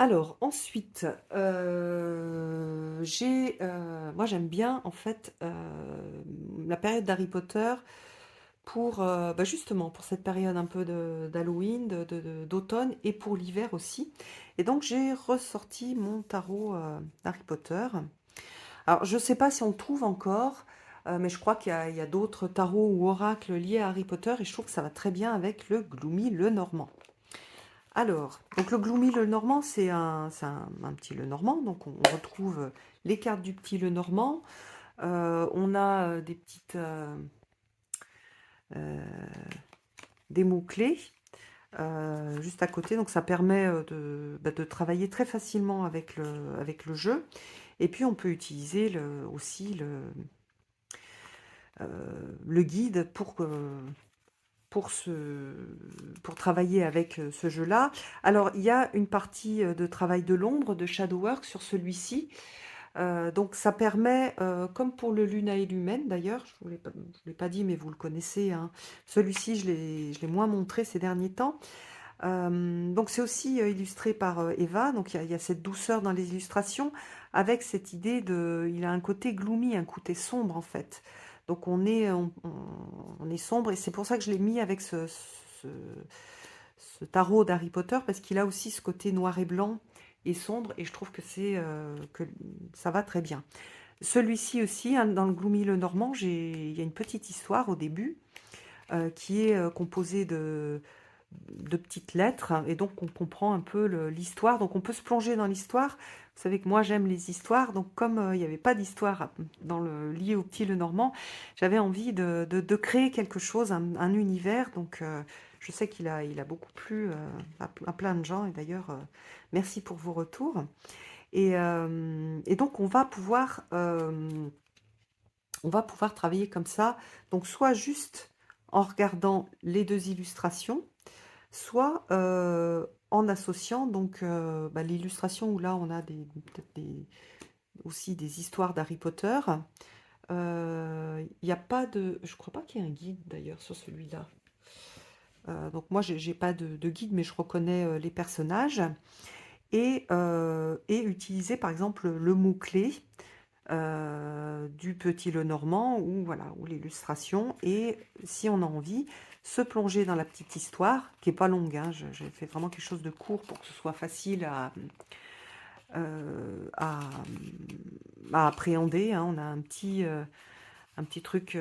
Alors ensuite, moi j'aime bien en fait, la période d'Harry Potter pour, bah, justement pour cette période un peu de d'Halloween, d'automne et pour l'hiver aussi et donc j'ai ressorti mon tarot, d'Harry Potter. Alors je sais pas si on le trouve encore, mais je crois qu'il y a d'autres tarots ou oracles liés à Harry Potter et je trouve que ça va très bien avec le Gloomy Lenormand. Alors, donc le Gloomy Lenormand, c'est un petit Lenormand, donc on retrouve les cartes du petit Lenormand. On a euh, des mots-clés juste à côté, donc ça permet de travailler très facilement avec le jeu. Et puis on peut utiliser aussi le guide pour travailler avec ce jeu-là. Alors, il y a une partie de travail de l'ombre, de shadow work sur celui-ci. Donc, ça permet, comme pour le Luna et Lumen d'ailleurs, je ne vous l'ai pas dit, mais vous le connaissez, hein. Celui-ci, je l'ai moins montré ces derniers temps. Donc, c'est aussi illustré par Eva. Donc, il y a cette douceur dans les illustrations, avec cette idée de... Il a un côté gloomy, un côté sombre en fait. Donc on est sombre et c'est pour ça que je l'ai mis avec ce tarot d'Harry Potter parce qu'il a aussi ce côté noir et blanc et sombre et je trouve que ça va très bien. Celui-ci aussi, hein, dans le Gloomy le Normand, il y a une petite histoire au début qui est composée de petites lettres et donc on comprend un peu l'histoire. Donc on peut se plonger dans l'histoire. Vous savez que moi j'aime les histoires, donc comme il n'y avait pas d'histoire dans le lié au petit Lenormand, j'avais envie de créer quelque chose, un univers. Donc je sais qu'il a beaucoup plu à plein de gens et d'ailleurs merci pour vos retours. Et donc on va pouvoir travailler comme ça. Donc soit juste en regardant les deux illustrations, soit en associant donc bah, l'illustration où là on a peut-être aussi des histoires d'Harry Potter. Il n'y a pas de, je crois pas qu'il y ait un guide d'ailleurs sur celui-là. Donc moi j'ai pas de guide, mais je reconnais les personnages et utiliser par exemple le mot clé du petit Lenormand ou voilà ou l'illustration et si on a envie se plonger dans la petite histoire qui est pas longue, hein, j'ai fait vraiment quelque chose de court pour que ce soit facile euh, à, à appréhender, hein. On a un petit truc,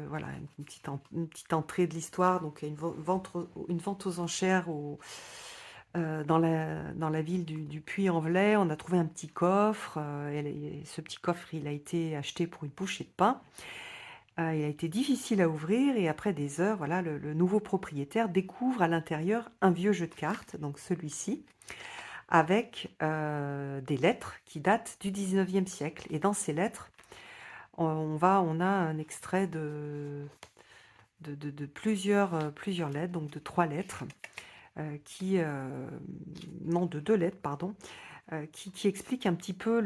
voilà, une petite entrée de l'histoire, donc il y a une vente aux enchères dans la ville du Puy-en-Velay. On a trouvé un petit coffre, et ce petit coffre, il a été acheté pour une bouchée de pain. Il a été difficile à ouvrir et après des heures, voilà, le nouveau propriétaire découvre à l'intérieur un vieux jeu de cartes, donc celui-ci, avec des lettres qui datent du 19e siècle. Et dans ces lettres, on a un extrait de plusieurs lettres, donc de 3 lettres, non, de 2 lettres, pardon, qui expliquent un petit peu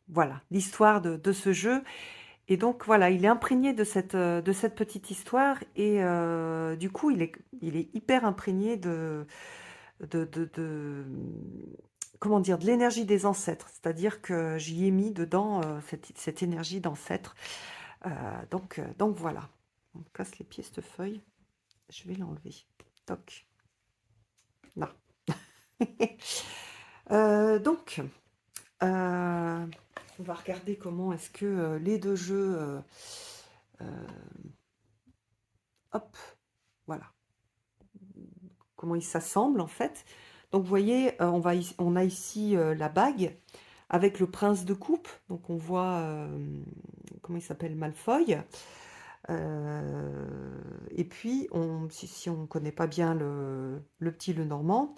voilà, l'histoire de ce jeu. Et donc voilà, il est imprégné de cette petite histoire et du coup, il est hyper imprégné de comment dire, de l'énergie des ancêtres. C'est-à-dire que j'y ai mis dedans cette énergie d'ancêtre. Donc voilà. On me casse les pieds, cette feuille. Je vais l'enlever. Toc. Là. Donc, on va regarder comment est-ce que les deux jeux... euh, hop, voilà. Comment ils s'assemblent en fait. Donc vous voyez, on a ici la bague avec le prince de coupe. Donc on voit, comment il s'appelle, Malfoy. Et puis, si on ne connaît pas bien le petit Lenormand,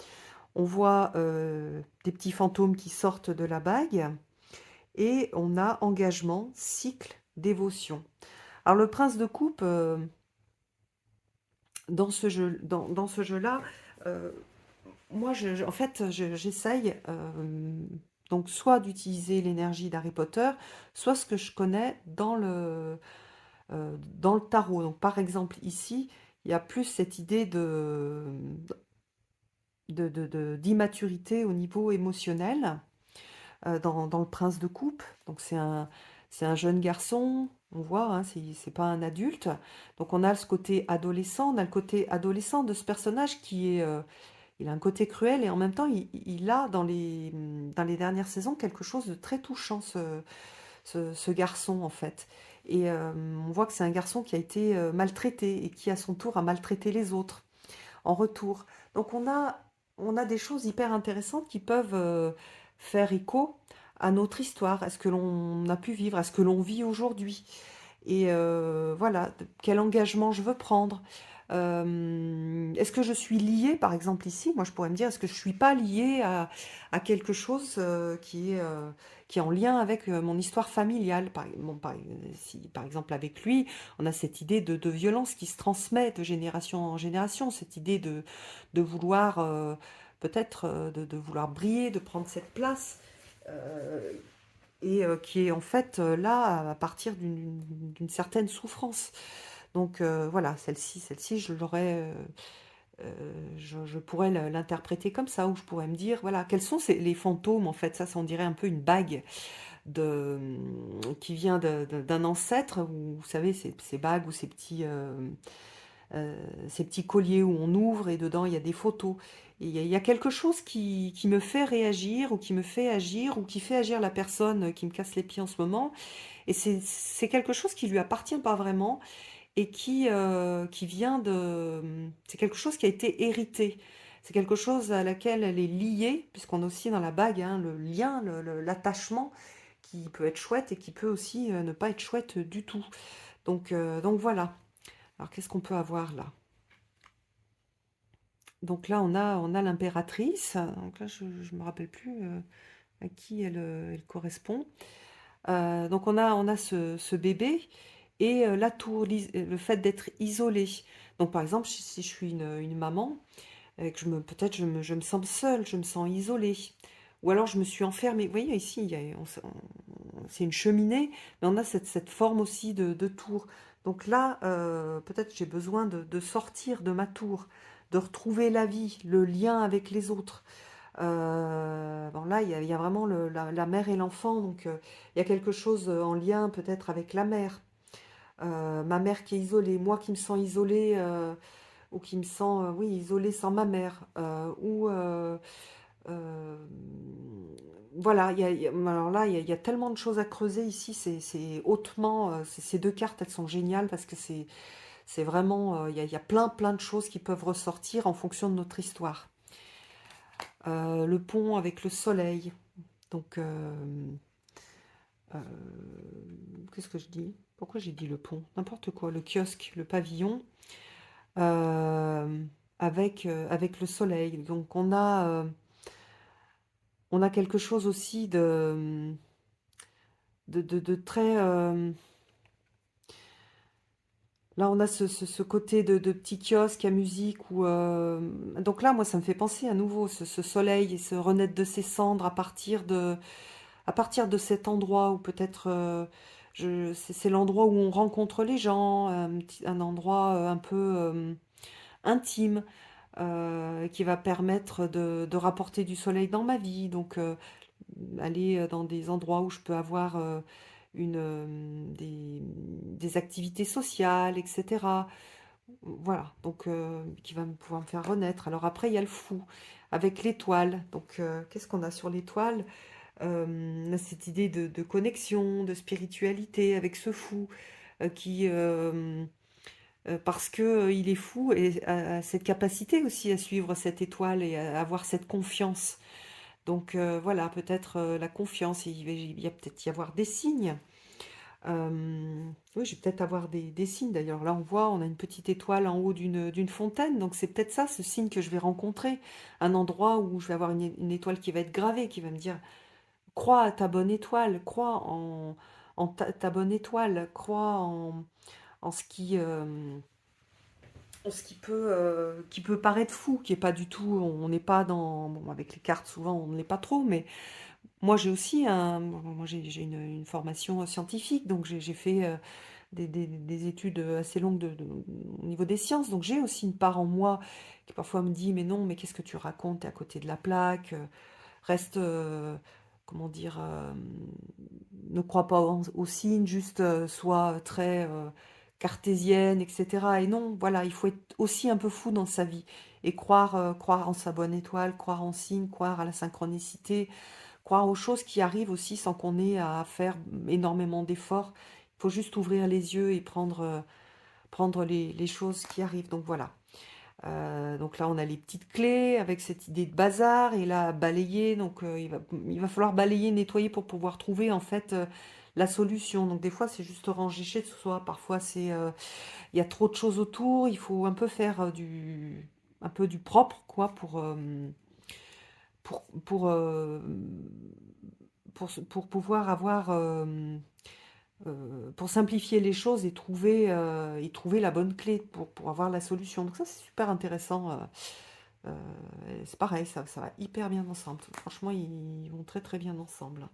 on voit des petits fantômes qui sortent de la bague et on a engagement, cycle, dévotion. Alors le prince de coupe, dans ce jeu-là, euh, moi, en fait, j'essaye donc soit d'utiliser l'énergie d'Harry Potter, soit ce que je connais dans le tarot. Donc, par exemple, ici, il y a plus cette idée d'immaturité au niveau émotionnel dans le Prince de coupe. Donc c'est un jeune garçon, on voit, hein, c'est pas un adulte. Donc on a ce côté adolescent, on a le côté adolescent de ce personnage qui est, il a un côté cruel et en même temps il a dans les dernières saisons quelque chose de très touchant, ce garçon en fait. Et on voit que c'est un garçon qui a été maltraité et qui à son tour a maltraité les autres en retour. Donc on a des choses hyper intéressantes qui peuvent faire écho à notre histoire, à ce que l'on a pu vivre, à ce que l'on vit aujourd'hui. Et voilà, quel engagement je veux prendre. Est-ce que je suis liée, par exemple ici, moi je pourrais me dire, est-ce que je suis pas liée à quelque chose qui est en lien avec mon histoire familiale si, par exemple avec lui, on a cette idée de violence qui se transmet de génération en génération, cette idée de vouloir peut-être de vouloir briller, de prendre cette place. euh, et qui est en fait là à partir d'une certaine souffrance. Donc voilà, celle-ci, je pourrais l'interpréter comme ça, ou je pourrais me dire, voilà, quels sont les fantômes en fait, ça on dirait un peu une bague qui vient d'un ancêtre, ou vous savez, ces bagues ou ces petits colliers où on ouvre et dedans il y a des photos. Et il y a quelque chose qui me fait réagir ou qui me fait agir ou qui fait agir la personne qui me casse les pieds en ce moment. Et c'est quelque chose qui lui appartient pas vraiment et qui vient de... C'est quelque chose qui a été hérité. C'est quelque chose à laquelle elle est liée, puisqu'on a aussi dans la bague hein, le lien, l'attachement qui peut être chouette et qui peut aussi ne pas être chouette du tout. Donc voilà. Alors qu'est-ce qu'on peut avoir là? Donc là, on a l'impératrice. Donc là, je ne me rappelle plus à qui elle correspond. Donc on a ce bébé et la tour, le fait d'être isolé. Donc par exemple, si je suis une maman, et que peut-être je me sens seule, je me sens isolée. Ou alors je me suis enfermée. Vous voyez ici, c'est une cheminée, mais on a cette forme aussi de tour. Donc là, peut-être j'ai besoin de sortir de ma tour, de retrouver la vie, le lien avec les autres. Bon là, il y a vraiment la mère et l'enfant, donc il y a quelque chose en lien peut-être avec la mère. Ma mère qui est isolée, moi qui me sens isolée, ou qui me sens, oui, isolée sans ma mère. Euh, voilà, alors là, il y a tellement de choses à creuser ici, c'est hautement, ces deux cartes, elles sont géniales parce que c'est vraiment, il y a plein de choses qui peuvent ressortir en fonction de notre histoire. Le pont avec le soleil, donc, euh, qu'est-ce que je dis? Pourquoi j'ai dit le pont? N'importe quoi, le kiosque, le pavillon, euh, avec le soleil. Donc on a quelque chose aussi de très... là, on a ce côté de petit kiosque à musique. Donc là, moi, ça me fait penser à nouveau ce soleil et ce renaître de ses cendres à partir de cet endroit où peut-être c'est l'endroit où on rencontre les gens, un endroit un peu intime qui va permettre de rapporter du soleil dans ma vie. Donc aller dans des endroits où je peux avoir des activités sociales, etc. Voilà, donc qui va pouvoir me faire renaître. Alors après, il y a le fou avec l'étoile. Donc qu'est-ce qu'on a sur l'étoile? On a cette idée de connexion, de spiritualité avec ce fou parce que il est fou et a cette capacité aussi à suivre cette étoile et à avoir cette confiance. Donc voilà, peut-être la confiance, il y a peut-être y avoir des signes. Oui, je vais peut-être avoir des signes d'ailleurs. Là, on voit, on a une petite étoile en haut d'une fontaine, donc c'est peut-être ça, ce signe que je vais rencontrer. Un endroit où je vais avoir une étoile qui va être gravée, qui va me dire, crois à ta bonne étoile, crois en ta bonne étoile, crois en en ce qui peut paraître fou, qui est pas du tout, on n'est pas dans, bon, avec les cartes souvent on ne l'est pas trop, mais moi j'ai aussi moi j'ai une formation scientifique, donc j'ai fait des études assez longues au niveau des sciences. Donc j'ai aussi une part en moi qui parfois me dit, mais non, mais qu'est-ce que tu racontes? T'es à côté de la plaque. Reste, comment dire, ne crois pas aux signes, juste sois très cartésienne, etc. Et non, voilà, il faut être aussi un peu fou dans sa vie et croire en sa bonne étoile, croire en signe, croire à la synchronicité, croire aux choses qui arrivent aussi sans qu'on ait à faire énormément d'efforts. Il faut juste ouvrir les yeux et prendre les choses qui arrivent. Donc voilà. Donc là, on a les petites clés avec cette idée de bazar et là, balayer. Donc il va falloir balayer, nettoyer pour pouvoir trouver en fait la solution. Donc des fois, c'est juste ranger chez soi. Parfois, il y a trop de choses autour. Il faut un peu faire un peu du propre, quoi, pour, pour, euh, pour pouvoir avoir, pour simplifier les choses et trouver la bonne clé pour avoir la solution. Donc ça, c'est super intéressant. C'est pareil, ça va hyper bien ensemble. Franchement, ils vont très très bien ensemble.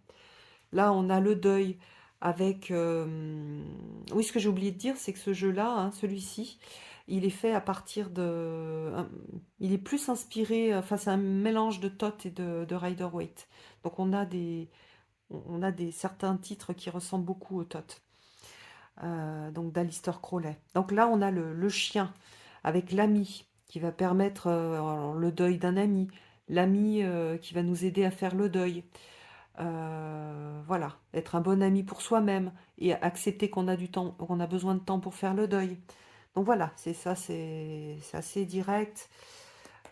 Là, on a le deuil avec... Oui, ce que j'ai oublié de dire, c'est que ce jeu-là, hein, celui-ci, il est fait à partir il est plus inspiré... Enfin, c'est un mélange de Thoth et de Rider-Waite. Donc, on a certains titres qui ressemblent beaucoup au Thoth. Donc, d'Alistair Crowley. Donc là, on a le chien avec l'ami qui va permettre alors, le deuil d'un ami. L'ami qui va nous aider à faire le deuil. Voilà, être un bon ami pour soi-même et accepter qu'on a du temps, qu'on a besoin de temps pour faire le deuil. Donc voilà, c'est ça, c'est assez direct.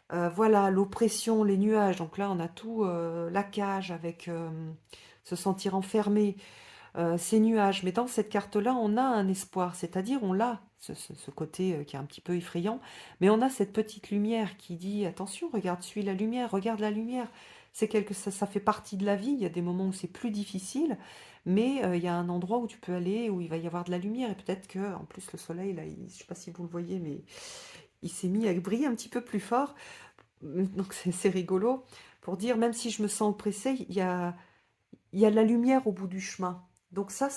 Voilà, l'oppression, les nuages. Donc là, on a tout, la cage avec se sentir enfermé, ces nuages. Mais dans cette carte-là, on a un espoir, c'est-à-dire on a ce côté qui est un petit peu effrayant, mais on a cette petite lumière qui dit attention, regarde, suis la lumière, regarde la lumière. Ça fait partie de la vie. Il y a des moments où c'est plus difficile, mais il y a un endroit où tu peux aller où il va y avoir de la lumière et peut-être que en plus le soleil là, je sais pas si vous le voyez, mais il s'est mis à briller un petit peu plus fort. Donc c'est rigolo pour dire même si je me sens oppressée, il y a de la lumière au bout du chemin. Donc ça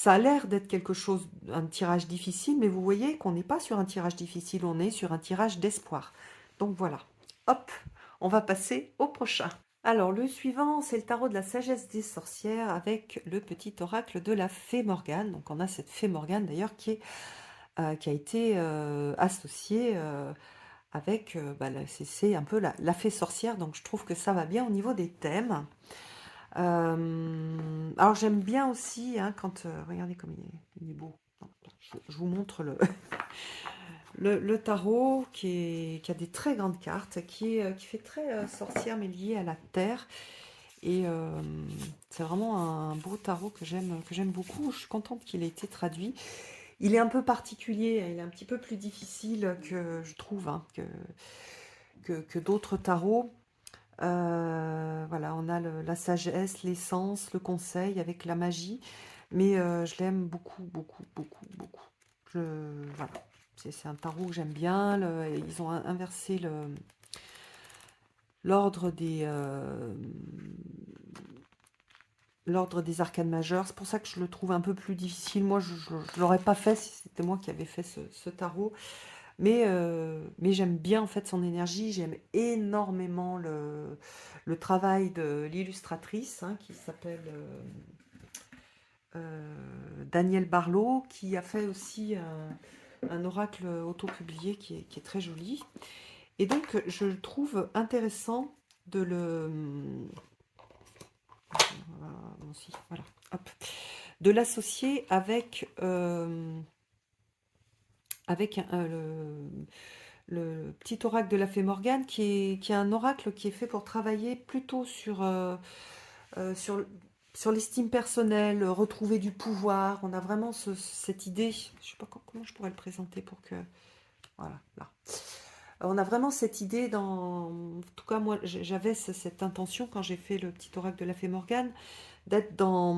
a l'air d'être quelque chose, un tirage difficile, mais vous voyez qu'on n'est pas sur un tirage difficile, on est sur un tirage d'espoir. Donc voilà, hop, on va passer au prochain. Alors le suivant, c'est le tarot de la sagesse des sorcières avec le petit oracle de la fée Morgane. Donc on a cette fée Morgane d'ailleurs qui a été associée avec, c'est un peu la fée sorcière, donc je trouve que ça va bien au niveau des thèmes. Alors j'aime bien aussi, hein, quand... regardez comme il est beau. Je vous montre le tarot qui a des très grandes cartes, qui fait très sorcière mais lié à la terre. Et c'est vraiment un beau tarot que j'aime beaucoup. Je suis contente qu'il ait été traduit. Il est un peu particulier, hein, il est un petit peu plus difficile que je trouve hein, que d'autres tarots. Voilà, on a la sagesse, l'essence, le conseil avec la magie, mais je l'aime beaucoup, beaucoup, beaucoup, beaucoup. Voilà, c'est un tarot que j'aime bien. Ils ont inversé l'ordre l'ordre des arcanes majeures. C'est pour ça que je le trouve un peu plus difficile. Moi, je ne l'aurais pas fait si c'était moi qui avais fait ce tarot. Mais j'aime bien en fait son énergie, j'aime énormément le travail de l'illustratrice hein, qui s'appelle Danielle Barlow, qui a fait aussi un oracle auto-publié qui est très joli. Et donc je trouve intéressant de voilà, hop, de l'associer avec le petit oracle de la fée Morgane, qui est un oracle qui est fait pour travailler plutôt sur, sur l'estime personnelle, retrouver du pouvoir. On a vraiment cette idée, je ne sais pas comment je pourrais le présenter pour que... Voilà, là. On a vraiment cette idée en tout cas moi j'avais cette intention quand j'ai fait le petit oracle de la fée Morgane, d'être dans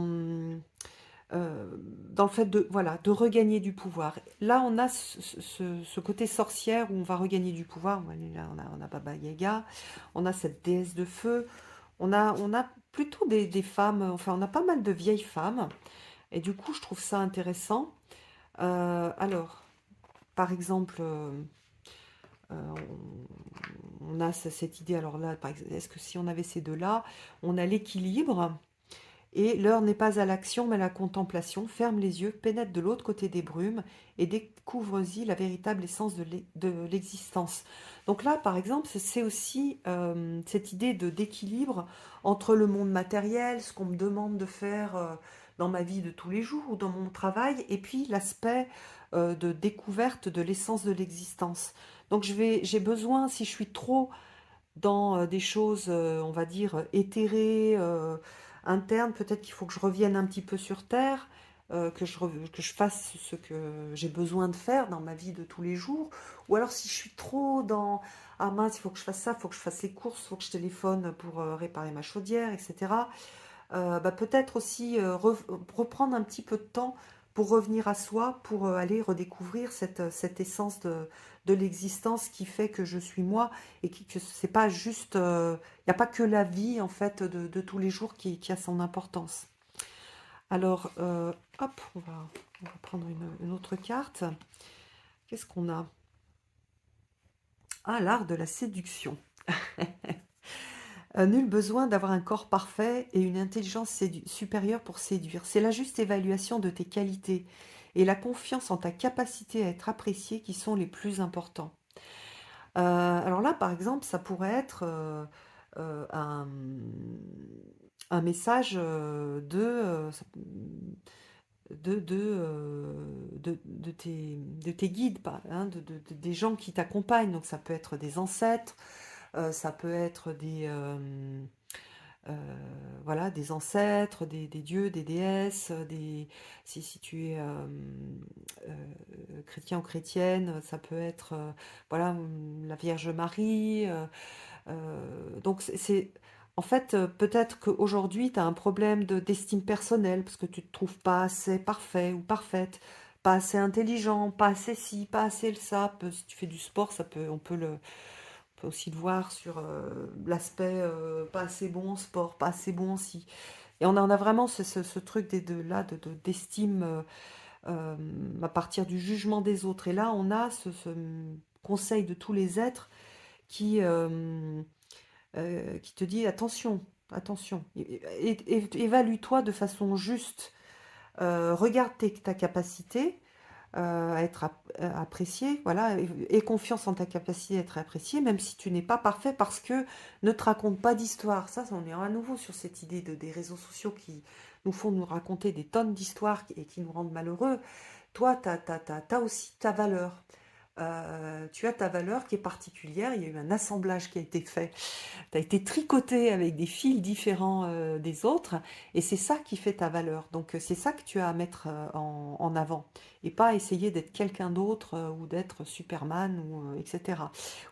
le fait voilà, de regagner du pouvoir. Là, on a ce côté sorcière où on va regagner du pouvoir. Là, on a Baba Yaga, on a cette déesse de feu, on a plutôt des femmes, enfin, on a pas mal de vieilles femmes, et du coup, je trouve ça intéressant. Alors, par exemple, euh, on a cette idée, alors là, par exemple, est-ce que si on avait ces deux-là, on a l'équilibre, et l'heure n'est pas à l'action, mais à la contemplation. Ferme les yeux, pénètre de l'autre côté des brumes et découvre-y la véritable essence de l'existence. Donc là, par exemple, c'est aussi cette idée d'équilibre entre le monde matériel, ce qu'on me demande de faire dans ma vie de tous les jours ou dans mon travail, et puis l'aspect de découverte de l'essence de l'existence. Donc j'ai besoin, si je suis trop dans des choses, on va dire, éthérées, internes. Peut-être qu'il faut que je revienne un petit peu sur Terre, que je fasse ce que j'ai besoin de faire dans ma vie de tous les jours. Ou alors si je suis trop dans ah mince, il faut que je fasse ça, il faut que je fasse les courses, il faut que je téléphone pour réparer ma chaudière, etc. Bah, peut-être aussi reprendre un petit peu de temps pour revenir à soi, pour aller redécouvrir cette essence de l'existence qui fait que je suis moi et que c'est pas juste, il n'y a pas que la vie en fait de tous les jours qui a son importance. Alors, hop, on va prendre une autre carte. Qu'est-ce qu'on a? Ah, l'art de la séduction. Nul besoin d'avoir un corps parfait et une intelligence supérieure pour séduire. C'est la juste évaluation de tes qualités et la confiance en ta capacité à être apprécié qui sont les plus importants. Alors là, par exemple, ça pourrait être euh, un, un message de tes guides, hein, des gens qui t'accompagnent. Donc ça peut être des ancêtres, ça peut être voilà, des ancêtres, des dieux, des déesses, si tu es chrétien ou chrétienne, ça peut être voilà, la Vierge Marie. Donc en fait, peut-être qu'aujourd'hui, tu as un problème d'estime personnelle parce que tu te trouves pas assez parfait ou parfaite, pas assez intelligent, pas assez ci, pas assez le ça. Si tu fais du sport, on peut aussi le voir sur l'aspect pas assez bon en sport, pas assez bon en ci. Et on en a vraiment ce truc des deux là d'estime euh, à partir du jugement des autres. Et là, on a ce conseil de tous les êtres qui te dit attention, attention, évalue-toi de façon juste, regarde ta capacité à être apprécié, voilà, et confiance en ta capacité à être apprécié, même si tu n'es pas parfait, parce que ne te raconte pas d'histoire. Ça, on est à nouveau sur cette idée des réseaux sociaux qui nous font nous raconter des tonnes d'histoires et qui nous rendent malheureux. Toi, tu as aussi ta valeur. Tu as ta valeur qui est particulière. Il y a eu un assemblage qui a été fait. Tu as été tricoté avec des fils différents des autres. Et c'est ça qui fait ta valeur. Donc c'est ça que tu as à mettre en avant. Et pas essayer d'être quelqu'un d'autre ou d'être Superman ou etc.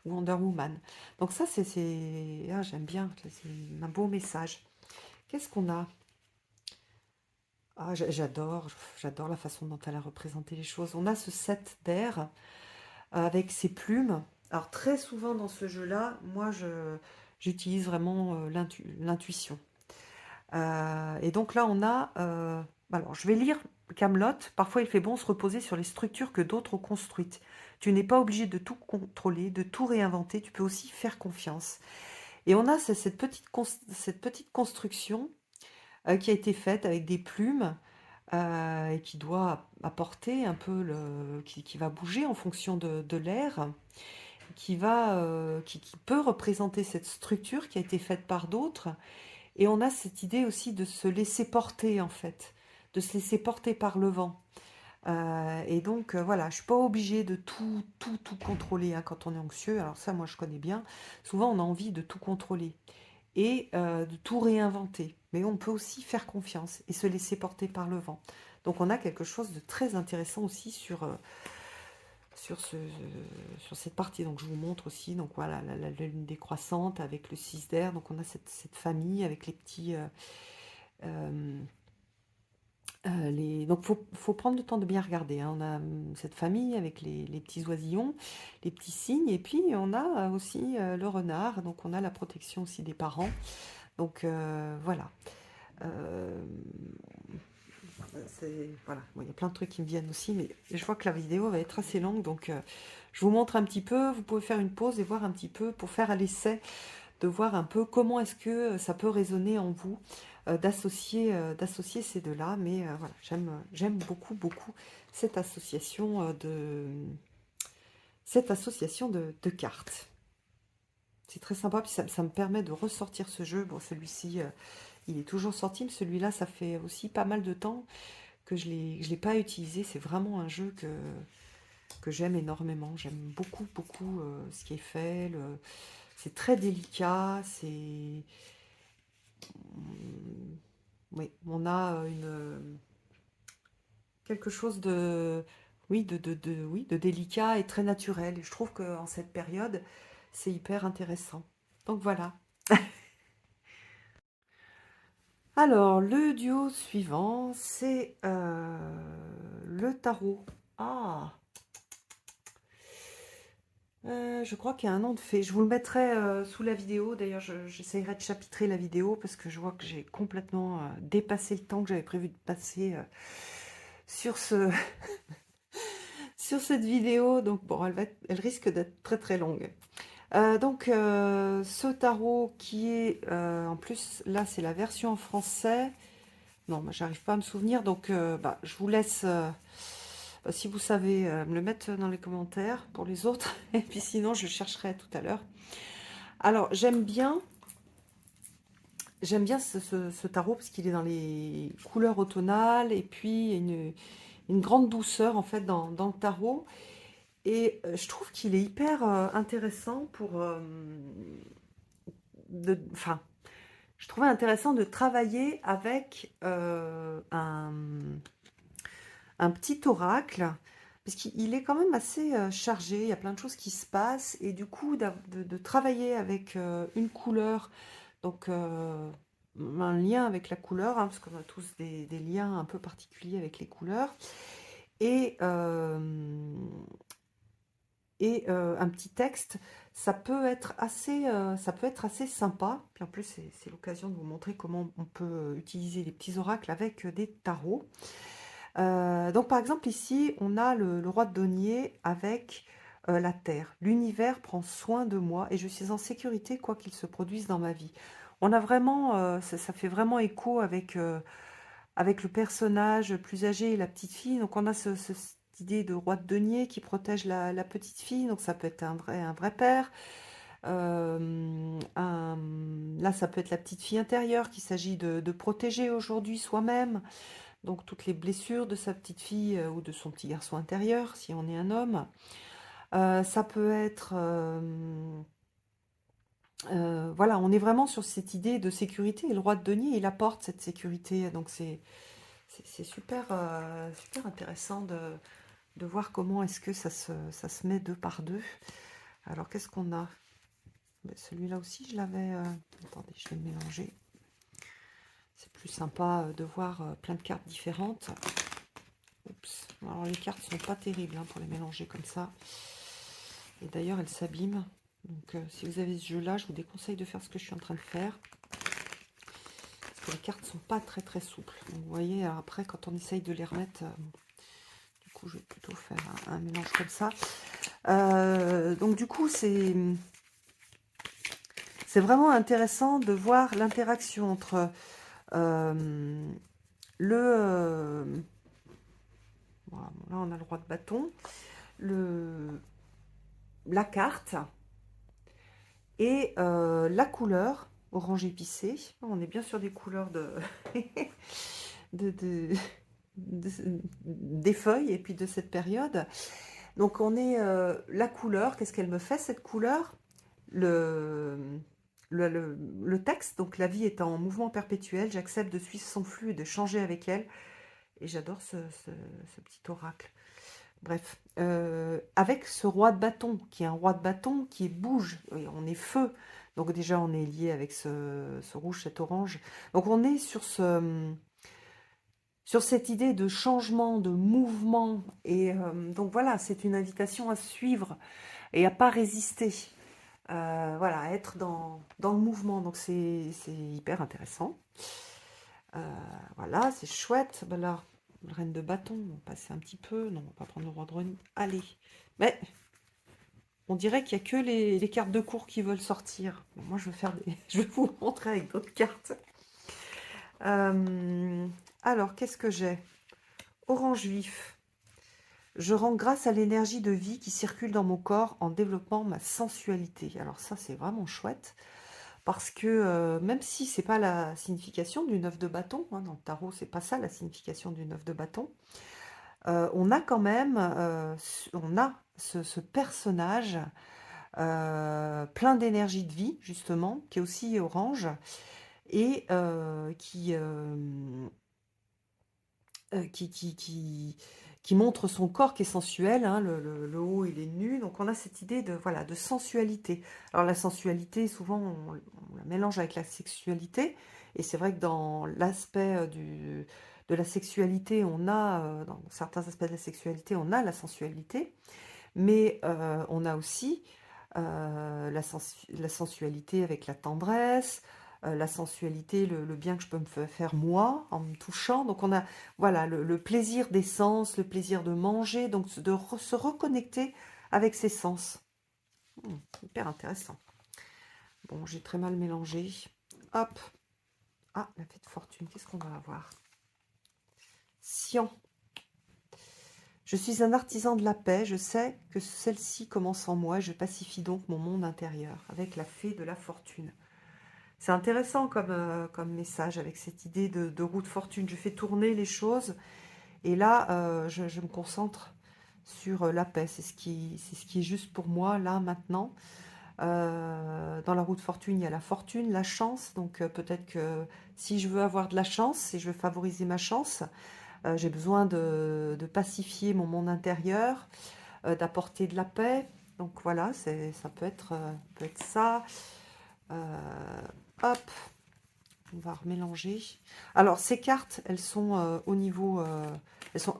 Ou Wonder Woman. Donc ça, ah, j'aime bien. C'est un beau message. Qu'est-ce qu'on a? Ah, j'adore la façon dont elle a représenté les choses. On a ce set d'air avec ses plumes. Alors très souvent dans ce jeu-là, moi j'utilise vraiment l'intuition. Et donc là on a, alors je vais lire Camelot. Parfois il fait bon se reposer sur les structures que d'autres ont construites. Tu n'es pas obligé de tout contrôler, de tout réinventer. Tu peux aussi faire confiance. Et on a cette petite construction qui a été faite avec des plumes et qui doit apporter un peu qui va bouger en fonction de l'air, qui peut représenter cette structure qui a été faite par d'autres. Et on a cette idée aussi de se laisser porter en fait, de se laisser porter par le vent. Et donc voilà, je suis pas obligée de tout contrôler hein, quand on est anxieux. Alors ça, moi je connais bien. Souvent, on a envie de tout contrôler et de tout réinventer. Mais on peut aussi faire confiance et se laisser porter par le vent. Donc on a quelque chose de très intéressant aussi sur cette partie. Donc je vous montre aussi donc voilà, la lune décroissante avec le 6 d'air. Donc on a cette famille avec les petits... euh, donc faut prendre le temps de bien regarder. Hein. On a cette famille avec les petits oisillons, les petits cygnes, et puis on a aussi le renard. Donc on a la protection aussi des parents. Donc voilà. Euh, voilà. Bon, il y a plein de trucs qui me viennent aussi, mais je vois que la vidéo va être assez longue, donc je vous montre un petit peu. Vous pouvez faire une pause et voir un petit peu pour faire à l'essai, de voir un peu comment est-ce que ça peut résonner en vous, d'associer ces deux-là. Mais voilà, j'aime beaucoup, beaucoup cette association de cartes. C'est très sympa, puis ça me permet de ressortir ce jeu. Bon, celui-ci, il est toujours sorti, mais celui-là, ça fait aussi pas mal de temps que je l'ai pas utilisé. C'est vraiment un jeu que j'aime énormément. J'aime beaucoup, beaucoup ce qui est fait. C'est très délicat. Oui, on a quelque chose de, oui, oui, de délicat et très naturel. Et je trouve qu'en cette période, c'est hyper intéressant. Donc voilà. Alors, le duo suivant, c'est le tarot. Ah, je crois qu'il y a un nom de fée. Je vous le mettrai sous la vidéo. D'ailleurs, j'essayerai de chapitrer la vidéo parce que je vois que j'ai complètement dépassé le temps que j'avais prévu de passer sur sur cette vidéo. Donc, bon, elle risque d'être très très longue. Ce tarot qui est, en plus, là, c'est la version en français. Non, moi, j'arrive pas à me souvenir. Donc, je vous laisse, si vous savez, me le mettre dans les commentaires pour les autres. Et puis sinon, je chercherai tout à l'heure. Alors, j'aime bien ce tarot parce qu'il est dans les couleurs automnales. Et puis, il y a une grande douceur, en fait, dans le tarot. Et je trouve qu'il est hyper intéressant pour... Enfin, je trouvais intéressant de travailler avec un petit oracle, parce qu'il est quand même assez chargé, il y a plein de choses qui se passent, et du coup, de travailler avec une couleur, donc un lien avec la couleur, hein, parce qu'on a tous des liens un peu particuliers avec les couleurs, et, euh, et un petit texte, ça peut être assez sympa. Puis en plus, c'est l'occasion de vous montrer comment on peut utiliser les petits oracles avec des tarots. Donc par exemple ici, on a le roi de denier avec la terre. L'univers prend soin de moi et je suis en sécurité quoi qu'il se produise dans ma vie. On a vraiment, ça fait vraiment écho avec le personnage plus âgé et la petite fille. Donc on a cette idée de roi de denier qui protège la petite fille. Donc ça peut être un vrai père. Là, ça peut être la petite fille intérieure qu'il s'agit de protéger aujourd'hui soi-même. Donc toutes les blessures de sa petite fille ou de son petit garçon intérieur, si on est un homme. Ça peut être... voilà, on est vraiment sur cette idée de sécurité. Et le roi de denier, il apporte cette sécurité. Donc c'est super, super intéressant de voir comment est-ce que ça se met deux par deux. Alors, qu'est-ce qu'on a? Ben, celui-là aussi, je l'avais... attendez, je vais le mélanger. C'est plus sympa de voir plein de cartes différentes. Oups. Alors, les cartes sont pas terribles hein, pour les mélanger comme ça. Et d'ailleurs, elles s'abîment. Donc, si vous avez ce jeu-là, je vous déconseille de faire ce que je suis en train de faire. Parce que les cartes sont pas très très souples. Donc, vous voyez, après, quand on essaye de les remettre... du coup, je vais plutôt faire un mélange comme ça. Donc, du coup, c'est vraiment intéressant de voir l'interaction entre voilà, là, on a le roi de bâton, la carte et la couleur orange épicé. On est bien sur des couleurs des feuilles et puis de cette période. Donc on est la couleur, qu'est-ce qu'elle me fait cette couleur? Le texte, donc la vie est en mouvement perpétuel, j'accepte de suivre son flux et de changer avec elle. Et j'adore ce petit oracle. Bref, avec ce roi de bâton, qui est un roi de bâton qui bouge, et on est feu. Donc déjà, on est lié avec ce rouge, cet orange. Donc on est sur cette idée de changement, de mouvement. Et donc voilà, c'est une invitation à suivre et à pas résister. Voilà, à être dans le mouvement. Donc c'est hyper intéressant. Voilà, c'est chouette. Ben là, le reine de bâton, on va passer un petit peu. Non, on va pas prendre le roi de renier. Allez. Mais on dirait qu'il n'y a que les cartes de cours qui veulent sortir. Bon, moi, je vais faire je vais vous montrer avec d'autres cartes. Alors, qu'est-ce que j'ai? Orange vif. Je rends grâce à l'énergie de vie qui circule dans mon corps en développant ma sensualité. Alors ça, c'est vraiment chouette. Parce que même si c'est pas la signification du 9 de bâton, hein, dans le tarot, c'est pas ça la signification du 9 de bâton, on a quand même on a ce personnage plein d'énergie de vie, justement, qui est aussi orange, et qui montre son corps qui est sensuel, hein, le haut il est nu, donc on a cette idée de, voilà, de sensualité. Alors la sensualité, souvent on la mélange avec la sexualité, et c'est vrai que dans l'aspect de la sexualité, on a, dans certains aspects de la sexualité, on a la sensualité, mais on a aussi la sensualité avec la tendresse, la sensualité, le bien que je peux me faire moi en me touchant. Donc on a voilà le plaisir des sens, le plaisir de manger, donc de se reconnecter avec ses sens. Hyper intéressant. Bon, j'ai très mal mélangé. Hop. Ah, la fée de fortune, qu'est-ce qu'on va avoir? Scion. Je suis un artisan de la paix, je sais que celle-ci commence en moi, je pacifie donc mon monde intérieur, avec la fée de la fortune. C'est intéressant comme message, avec cette idée de roue de fortune. Je fais tourner les choses, et là, je me concentre sur la paix. C'est ce qui est juste pour moi, là, maintenant. Dans la roue de fortune, il y a la fortune, la chance, donc peut-être que si je veux avoir de la chance, et je veux favoriser ma chance, j'ai besoin de pacifier mon monde intérieur, d'apporter de la paix. Donc voilà, ça peut être ça. Hop, on va remélanger. Alors ces cartes, elles sont au niveau... elles sont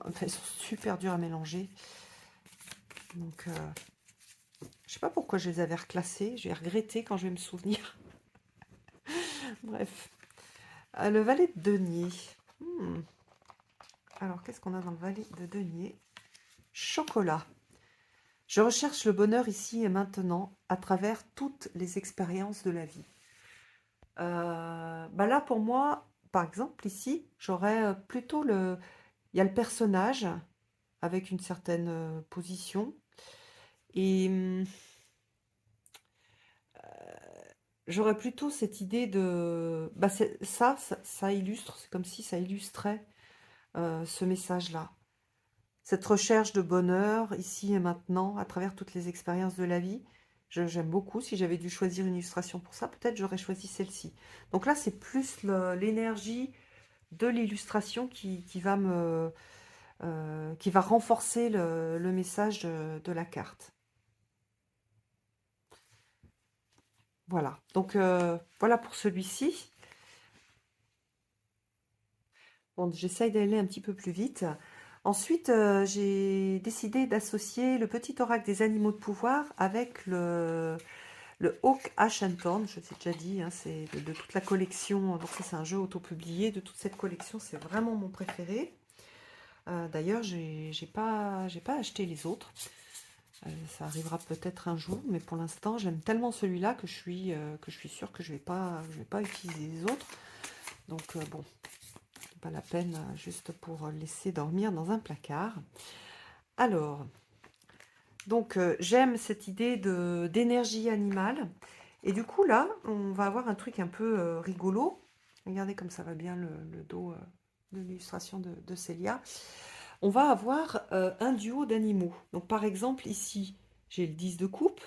super dures à mélanger. Donc je sais pas pourquoi je les avais reclassées. Je vais regretter quand je vais me souvenir. Bref. Le valet de denier. Alors qu'est-ce qu'on a dans le valet de denier? Chocolat. Je recherche le bonheur ici et maintenant à travers toutes les expériences de la vie. Bah là, pour moi, par exemple, ici, j'aurais plutôt le... Il y a le personnage avec une certaine position. Et j'aurais plutôt cette idée de... Bah ça illustre, c'est comme si ça illustrait ce message-là. Cette recherche de bonheur, ici et maintenant, à travers toutes les expériences de la vie. J'aime beaucoup. Si j'avais dû choisir une illustration pour ça, peut-être j'aurais choisi celle-ci. Donc là, c'est plus l'énergie de l'illustration qui va renforcer le message de la carte. Voilà. Donc, voilà pour celui-ci. Bon, j'essaye d'aller un petit peu plus vite. Ensuite, j'ai décidé d'associer le petit oracle des animaux de pouvoir avec le Hawk Ashenton. Je t'ai déjà dit, hein, c'est de toute la collection. Donc ça, c'est un jeu auto-publié. De toute cette collection, c'est vraiment mon préféré. D'ailleurs, j'ai pas acheté les autres. Ça arrivera peut-être un jour, mais pour l'instant, j'aime tellement celui-là que je suis sûre que je vais pas utiliser les autres. Donc bon, pas la peine juste pour laisser dormir dans un placard. Alors, donc j'aime cette idée d'énergie animale. Et du coup là, on va avoir un truc un peu rigolo. Regardez comme ça va bien le dos de l'illustration de Célia. On va avoir un duo d'animaux. Donc par exemple ici, j'ai le 10 de coupe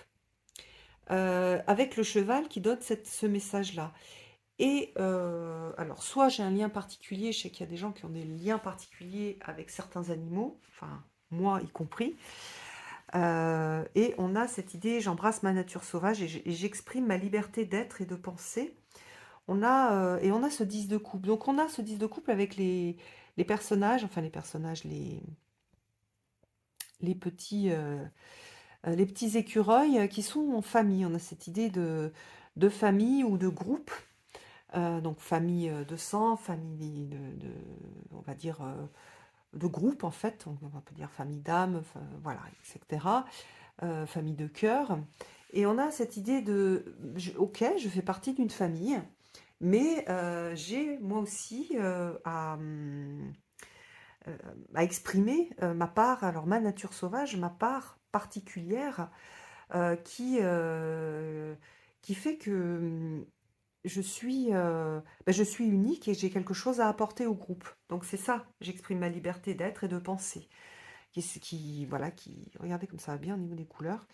avec le cheval qui donne ce message-là. Et alors, soit j'ai un lien particulier, je sais qu'il y a des gens qui ont des liens particuliers avec certains animaux, enfin, moi y compris, et on a cette idée, j'embrasse ma nature sauvage et j'exprime ma liberté d'être et de penser. Et on a ce 10 de couple. Donc on a ce 10 de couple avec les personnages, enfin les petits écureuils qui sont en famille. On a cette idée de famille ou de groupe. Donc famille de sang, famille on va dire de groupe, en fait, on va pas dire famille d'âme, voilà, etc., famille de cœur. Et on a cette idée de, ok, je fais partie d'une famille, mais j'ai moi aussi euh, à exprimer ma part, alors ma nature sauvage, ma part particulière, qui fait que je suis unique et j'ai quelque chose à apporter au groupe. Donc c'est ça, j'exprime ma liberté d'être et de penser. Voilà, regardez comme ça va bien au niveau des couleurs,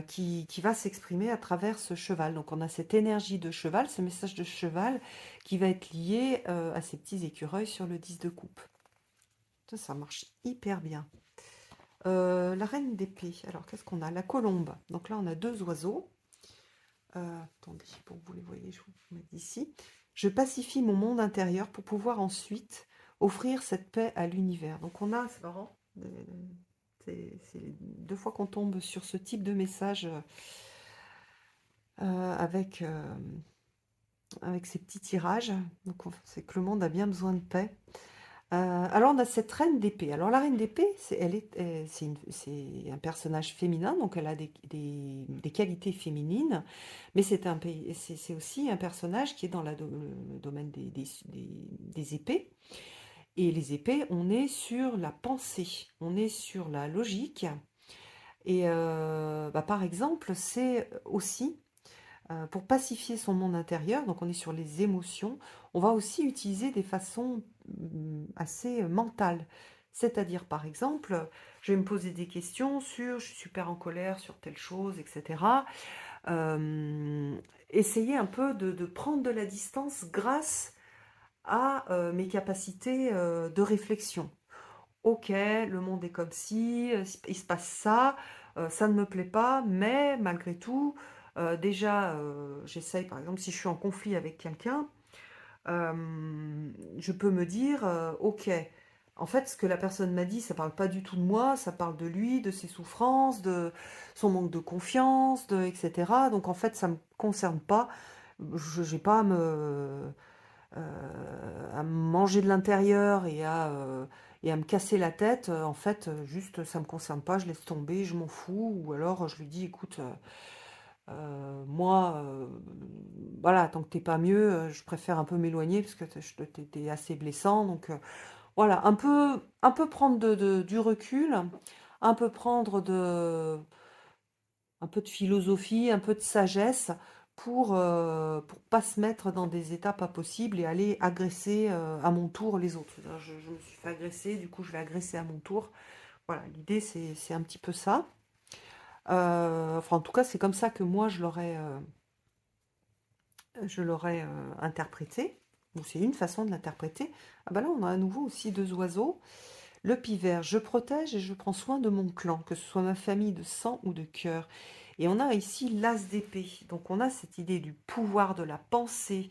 qui va s'exprimer à travers ce cheval. Donc on a cette énergie de cheval, ce message de cheval qui va être lié à ces petits écureuils sur le 10 de coupe. Ça marche hyper bien. La reine d'épée, alors qu'est-ce qu'on a? La colombe. Donc là on a deux oiseaux. Attendez, pour que vous les voyez, je vous mets d'ici. Je pacifie mon monde intérieur pour pouvoir ensuite offrir cette paix à l'univers. Donc on a, c'est marrant, c'est deux fois qu'on tombe sur ce type de message avec ces petits tirages. Donc c'est que le monde a bien besoin de paix. Alors on a cette reine d'épée. Alors la reine d'épée, c'est un personnage féminin, donc elle a des qualités féminines, mais c'est aussi un personnage qui est dans le domaine des épées. Et les épées, on est sur la pensée, on est sur la logique. Et par exemple, c'est aussi pour pacifier son monde intérieur, donc on est sur les émotions, on va aussi utiliser des façons assez mentales. C'est-à-dire, par exemple, je vais me poser des questions sur, je suis super en colère sur telle chose, etc. Essayer un peu de prendre de la distance grâce à mes capacités de réflexion. Ok, le monde est comme si, il se passe ça, ça ne me plaît pas, mais malgré tout, déjà, j'essaye, par exemple, si je suis en conflit avec quelqu'un, je peux me dire, ok, en fait, ce que la personne m'a dit, ça parle pas du tout de moi, ça parle de lui, de ses souffrances, de son manque de confiance, etc. Donc, en fait, ça me concerne pas. Je n'ai pas à me manger de l'intérieur et à me casser la tête. En fait, juste, ça me concerne pas, je laisse tomber, je m'en fous. Ou alors, je lui dis, écoute, moi, voilà, tant que t'es pas mieux, je préfère un peu m'éloigner parce que t'es assez blessant. Donc, voilà, un peu prendre du recul, un peu prendre un peu de philosophie, un peu de sagesse pour pas se mettre dans des états pas possibles et aller agresser à mon tour les autres. Je me suis fait agresser, du coup je vais agresser à mon tour. Voilà, l'idée c'est un petit peu ça. Enfin en tout cas c'est comme ça que moi je l'aurais interprété. Ou c'est une façon de l'interpréter. Ah bah là on a à nouveau aussi deux oiseaux. Le pivert, je protège et je prends soin de mon clan, que ce soit ma famille de sang ou de cœur. Et on a ici l'as d'épée. Donc on a cette idée du pouvoir de la pensée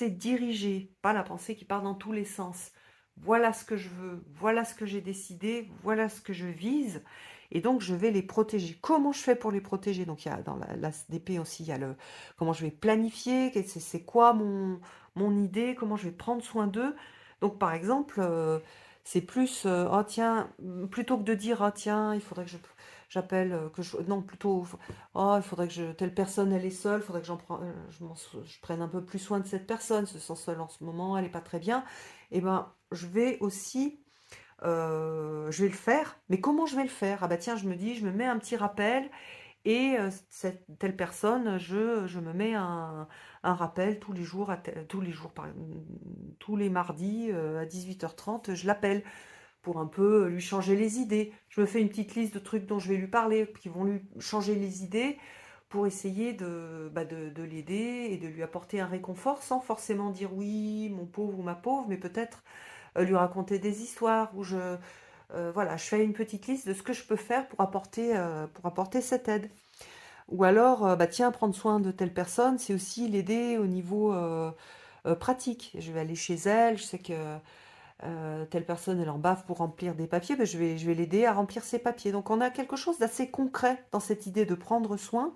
dirigée, pas la pensée qui part dans tous les sens. Voilà ce que je veux, voilà ce que j'ai décidé, voilà ce que je vise. Et donc je vais les protéger. Comment je fais pour les protéger? Donc il y a dans l'as d'épée aussi, il y a le comment je vais planifier, c'est quoi mon idée, comment je vais prendre soin d'eux. Donc par exemple, c'est plus, oh tiens, plutôt que de dire, oh tiens, il faudrait que j'appelle, non, plutôt, oh, il faudrait que telle personne, elle est seule, il faudrait que je prenne un peu plus soin de cette personne, se sent seule en ce moment, elle n'est pas très bien. Et ben, je vais aussi, je vais le faire, mais comment je vais le faire? Ah bah tiens, je me dis, je me mets un petit rappel, et cette telle personne, je me mets un rappel tous les jours, tous les mardis à 18h30, je l'appelle pour un peu lui changer les idées. Je me fais une petite liste de trucs dont je vais lui parler, qui vont lui changer les idées, pour essayer de l'aider et de lui apporter un réconfort, sans forcément dire oui, mon pauvre ou ma pauvre, mais peut-être lui raconter des histoires, voilà, je fais une petite liste de ce que je peux faire pour apporter cette aide. Ou alors, bah tiens, prendre soin de telle personne, c'est aussi l'aider au niveau pratique. Je vais aller chez elle, je sais que telle personne elle en bave pour remplir des papiers, ben je vais l'aider à remplir ses papiers. Donc on a quelque chose d'assez concret dans cette idée de prendre soin.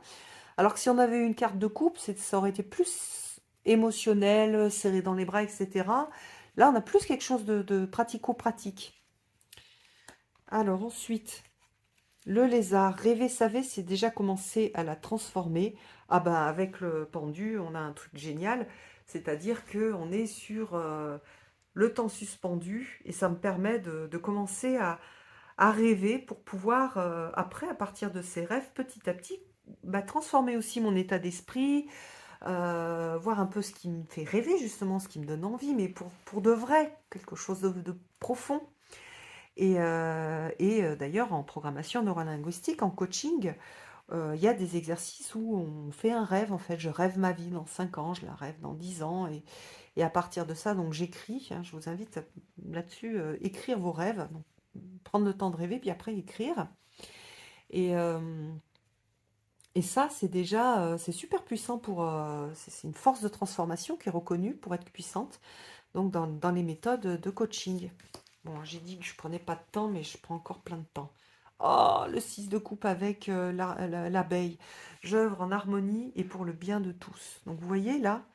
Alors que si on avait eu une carte de couple, ça aurait été plus émotionnel, serré dans les bras, etc. Là, on a plus quelque chose de pratico-pratique. Alors ensuite, le lézard, rêver, savez, c'est déjà commencé à la transformer. Ah ben, avec le pendu, on a un truc génial. C'est-à-dire qu'on est sur le temps suspendu et ça me permet de commencer à rêver pour pouvoir, après, à partir de ces rêves, petit à petit, bah, transformer aussi mon état d'esprit, voir un peu ce qui me fait rêver, justement, ce qui me donne envie, mais pour de vrai, quelque chose de profond. Et d'ailleurs, en programmation neurolinguistique, en coaching, il y a des exercices où on fait un rêve, en fait. Je rêve ma vie dans 5 ans, je la rêve dans 10 ans, et à partir de ça, donc j'écris, hein, je vous invite là-dessus, écrire vos rêves, donc, prendre le temps de rêver, puis après écrire. Et, euh, et ça, c'est déjà, c'est super puissant pour, c'est une force de transformation qui est reconnue pour être puissante, donc dans les méthodes de coaching. Bon, j'ai dit que je prenais pas de temps, mais je prends encore plein de temps. Oh, le 6 de coupe avec l'abeille. J'œuvre en harmonie et pour le bien de tous. Donc vous voyez là,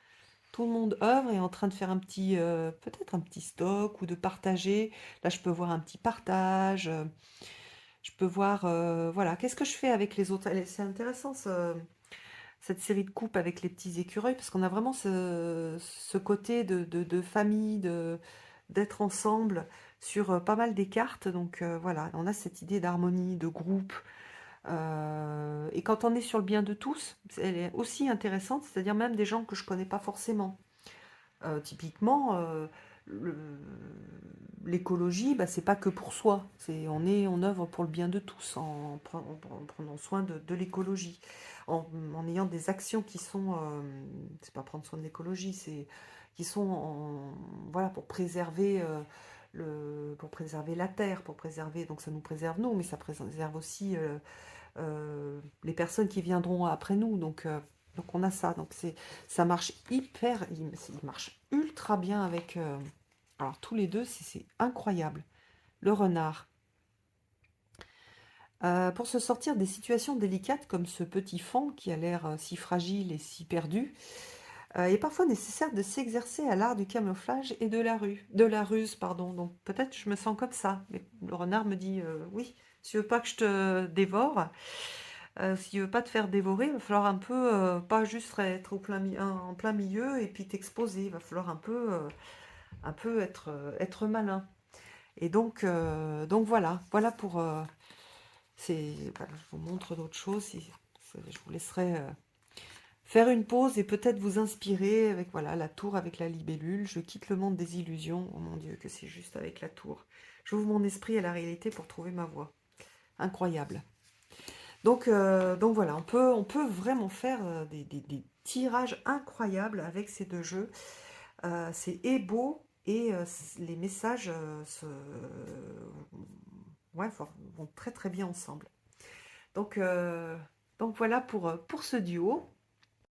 tout le monde œuvre et est en train de faire un petit, peut-être un petit stock ou de partager. Là, je peux voir un petit partage. Je peux voir, voilà, qu'est-ce que je fais avec les autres. C'est intéressant cette série de coupes avec les petits écureuils parce qu'on a vraiment ce côté de famille, d'être ensemble sur pas mal des cartes. Donc voilà, on a cette idée d'harmonie, de groupe. Et quand on est sur le bien de tous, elle est aussi intéressante, c'est-à-dire même des gens que je connais pas forcément. Typiquement, l'écologie, bah, c'est pas que pour soi. On œuvre pour le bien de tous en prenant soin de l'écologie, en ayant des actions qui sont, c'est pas prendre soin de l'écologie, c'est qui sont voilà, pour préserver pour préserver la terre, pour préserver, donc ça nous préserve nous, mais ça préserve aussi les personnes qui viendront après nous. Donc on a ça. Donc ça marche il marche ultra bien avec. Alors tous les deux, c'est incroyable. Le renard. Pour se sortir des situations délicates comme ce petit faon qui a l'air si fragile et si perdu, il est parfois nécessaire de s'exercer à l'art du camouflage et de la ruse, pardon. Donc peut-être je me sens comme ça. Mais le renard me dit oui, si tu veux pas que je te dévore, s'il veut pas te faire dévorer, il va falloir un peu, pas juste être en plein milieu et puis t'exposer. Il va falloir un peu être malin. Et donc voilà, voilà pour. Voilà, je vous montre d'autres choses. Je vous laisserai faire une pause et peut-être vous inspirer avec voilà la tour avec la libellule. Je quitte le monde des illusions. Oh mon Dieu, que c'est juste avec la tour. J'ouvre mon esprit à la réalité pour trouver ma voie. Incroyable. Donc voilà, on peut vraiment faire des tirages incroyables avec ces deux jeux. C'est et beau et les messages ouais, vont très très bien ensemble. Donc, donc voilà pour ce duo.